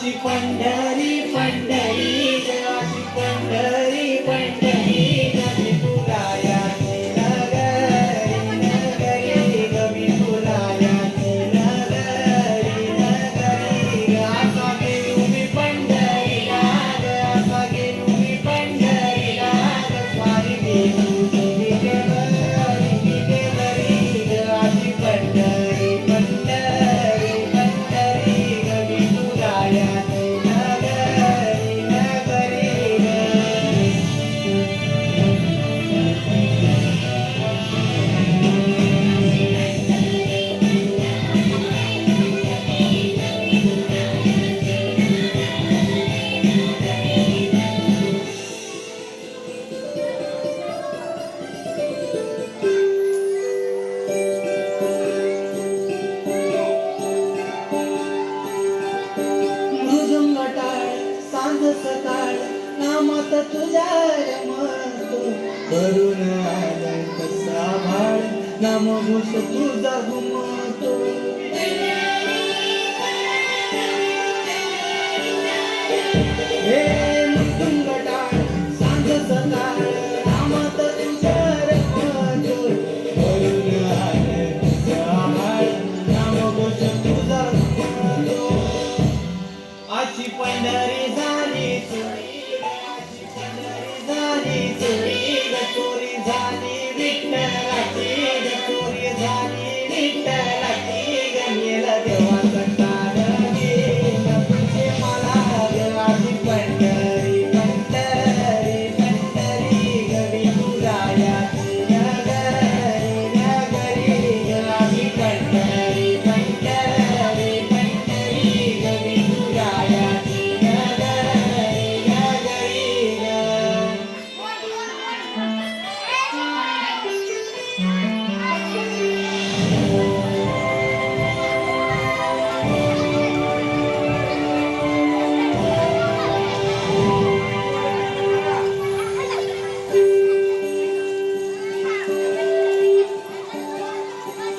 अशी पंढरी पंढरी अशी पंढरी पंढरी गमी तुला याची नगरी नगरी गमी तुला याची नगरी नगरी असा गेलो मी पंढरीला असा गेलो मी पंढरीला स्वारी गेलो मी केवरी अशी पंढरी पंढरी पंढरी गमी तुला याची नगरी नगरी मृदुंग टाळ सांज सकाळ नामात तुझ्या रमतो करुण आलाय कसा भाळ नामघोष तुझा घुमतो हे मृदुंग टाळ सांज सकाळ नामात तुझ्या रमतो करुण आलाय कसा भाळ नामघोष तुझा घुमतो अशी पंढरी झाली चोरी अशी पंढरी झाली चोरी ग चोरी झाली विठ्ठलाची ग चोरी झाली विठ्ठलाची ग नेला देवाचा तारण गेला तुझे मला ग अशी पंढरी पंढरी पंढरी ग विठुरायाची नगरी नगरी ग अशी पंढरी पंढरी पंढरी ग विठुरायाची नगरी नगरी ग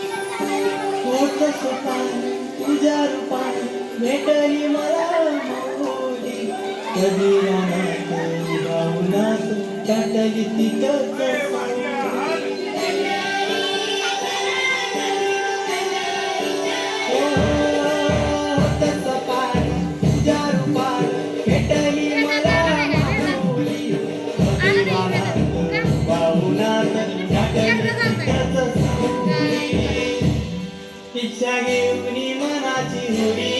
होत सुखान तुझ्या रूपान भेटली मला माऊली कधी रानात गावनात दाटली तिथंच सावली. होत सुखान तुझ्या रूपान भेटली मला माऊली कधी रानात गावनात दाटली तिथंच सावली. इच्छा घेऊन मनाची हुडी